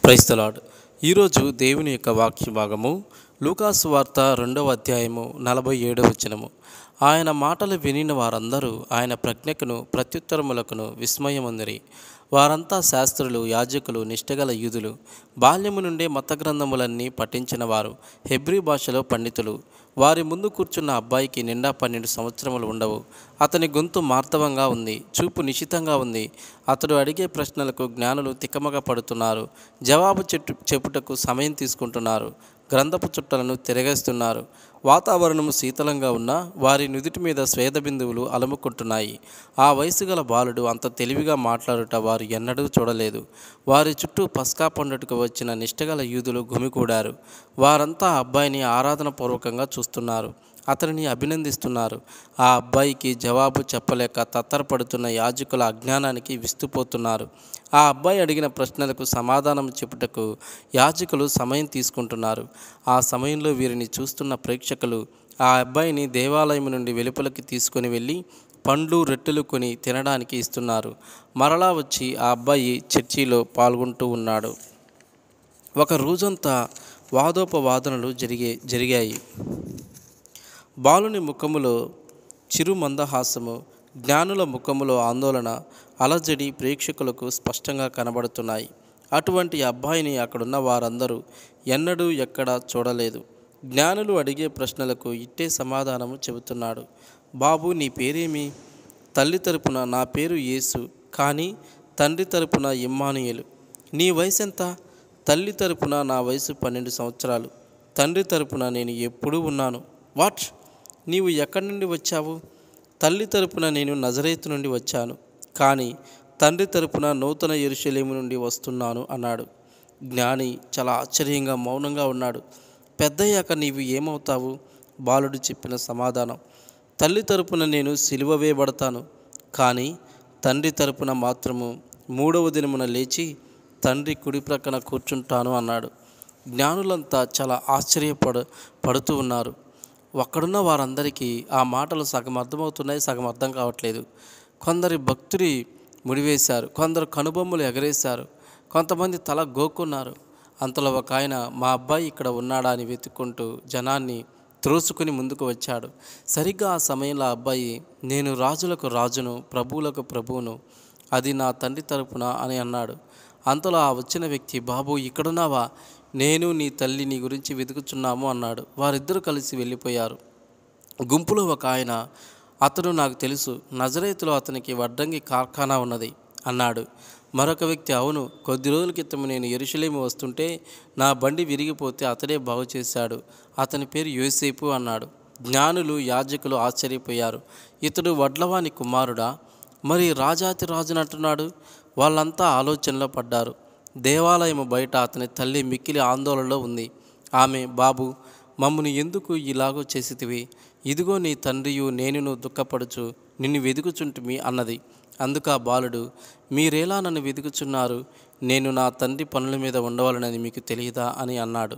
Praise the lord. ఈరోజు దేవుని యొక్క వాక్య భాగము లూకాసు వార్త 2వ అధ్యాయము 47వ వచనము. ఆయన మాటలు వినిన వారందరూ ఆయన ప్రజ్ఞకును ప్రత్యుత్తరములకును విస్మయముందిరి. వారంతా శాస్త్రులు, యాజకులు, నిష్ఠగల యూదులు, బాల్యము నుండే మత గ్రంథములన్నీ పఠించిన వారు, హెబ్రీ భాషలో పండితులు. వారి ముందు కూర్చున్న అబ్బాయికి నిండా 12 సంవత్సరములు ఉండవు. అతని గొంతు మార్తవంగా ఉంది, చూపు నిశితంగా ఉంది. అతడు అడిగే ప్రశ్నలకు జ్ఞానులు తికమక పడుతున్నారు. జవాబు చెప్పుటకు సమయం తీసుకుంటున్నారు. గ్రంథపు చుట్టలను తిరగేస్తున్నారు. వాతావరణము శీతలంగా ఉన్నా వారి నుదుటి మీద స్వేద బిందువులు అలుముకుంటున్నాయి. ఆ వయసు గల బాలుడు అంత తెలివిగా మాట్లాడుట వారు ఎన్నడూ చూడలేదు. వారి చుట్టూ పస్కా పండుటకు వచ్చిన నిష్ఠగల యూదులు గుమికూడారు. వారంతా ఆ అబ్బాయిని ఆరాధన పూర్వకంగా చూస్తున్నారు, అతనిని అభినందిస్తున్నారు. ఆ అబ్బాయికి జవాబు చెప్పలేక తత్తరపడుతున్న యాజకుల అజ్ఞానానికి విస్తుపోతున్నారు. ఆ అబ్బాయి అడిగిన ప్రశ్నలకు సమాధానం చెప్పుటకు యాజకులు సమయం తీసుకుంటున్నారు. ఆ సమయంలో వీరిని చూస్తున్న ప్రేక్షకులు ఆ అబ్బాయిని దేవాలయం నుండి వెలుపలికి తీసుకొని వెళ్ళి పండ్లు, రొట్టెలు కొని తినడానికి ఇస్తున్నారు. మరలా వచ్చి ఆ అబ్బాయి చర్చిలో పాల్గొంటూ ఉన్నాడు. ఒక రోజంతా వాదోపవాదనలు జరిగాయి. బాలుని ముఖములో చిరు మందహాసము, జ్ఞానుల ముఖములో ఆందోళన, అలజడి ప్రేక్షకులకు స్పష్టంగా కనబడుతున్నాయి. అటువంటి అబ్బాయిని అక్కడున్న వారందరూ ఎన్నడూ ఎక్కడా చూడలేదు. జ్ఞానులు అడిగే ప్రశ్నలకు ఇట్టే సమాధానము చెబుతున్నాడు. బాబు, నీ పేరేమి? తల్లి తరపున నా పేరు యేసు, కానీ తండ్రి తరపున ఇమ్మానుయేలు. నీ వయసు ఎంత? తల్లి తరపున నా వయసు 12 సంవత్సరాలు. తండ్రి తరపున నేను ఎప్పుడూ ఉన్నాను. వాట్? నీవు ఎక్కడి నుండి వచ్చావు? తల్లి తరపున నేను నజరేతు నుండి వచ్చాను, కానీ తండ్రి తరపున నూతన యెరూషలేము నుండి వస్తున్నాను అన్నాడు. జ్ఞాని చాలా ఆశ్చర్యంగా మౌనంగా ఉన్నాడు. పెద్దయ్యాక నీవు ఏమవుతావు? బాలుడు చెప్పిన సమాధానం, తల్లి తరపున నేను సిలువ వేయబడతాను, కానీ తండ్రి తరపున మాత్రము 3వ దినమున లేచి తండ్రి కుడి ప్రక్కన కూర్చుంటాను అన్నాడు. జ్ఞానులంతా చాలా పడుతూ ఉన్నారు. అక్కడున్న వారందరికీ ఆ మాటలు సగం అర్థమవుతున్నాయి, సగం అర్థం కావట్లేదు. కొందరి భక్తుడి ముడివేశారు, కొందరు కనుబొమ్మలు ఎగరేశారు, కొంతమంది తల గోక్కున్నారు. అంతలో ఒక ఆయన, మా అబ్బాయి ఇక్కడ ఉన్నాడా అని వెతుక్కుంటూ జనాన్ని త్రోసుకుని ముందుకు వచ్చాడు. సరిగ్గా ఆ సమయంలో ఆ అబ్బాయి, నేను రాజులకు రాజును, ప్రభువులకు ప్రభువును, అది నా తండ్రి తరపున అని అన్నాడు. అంతలో ఆ వచ్చిన వ్యక్తి, బాబు ఇక్కడున్నావా? నేను నీ తల్లి నీ గురించి వెతుకుచున్నాము అన్నాడు. వారిద్దరూ కలిసి వెళ్ళిపోయారు. గుంపులో ఒక ఆయన, అతడు నాకు తెలుసు, నజరేతులో అతనికి వడ్రంగి కార్ఖానా ఉన్నది అన్నాడు. మరొక వ్యక్తి, అవును, కొద్ది రోజుల క్రితం నేను యెరూషలేము వస్తుంటే నా బండి విరిగిపోతే అతడే బాగు చేశాడు, అతని పేరు యోసేపు అన్నాడు. జ్ఞానులు, యాజకులు ఆశ్చర్యపోయారు. ఇతడు వడ్లవాని కుమారుడా? మరి రాజాతి రాజునంటున్నాడు? వాళ్ళంతా ఆలోచనలో పడ్డారు. దేవాలయము బయట అతని తల్లి మిక్కిలి ఆందోళనలో ఉంది. ఆమె, బాబు, మమ్మను ఎందుకు ఇలాగో చేసితివి? ఇదిగో నీ తండ్రియు నేనును దుఃఖపడుచు నిన్ను వెతుకుచుంటిమి అన్నది. అందుకు ఆ బాలుడు, మీరేలా నన్ను వెతుకుచున్నారు? నేను నా తండ్రి పనుల మీద ఉండవాలనని మీకు తెలియదా అని అన్నాడు.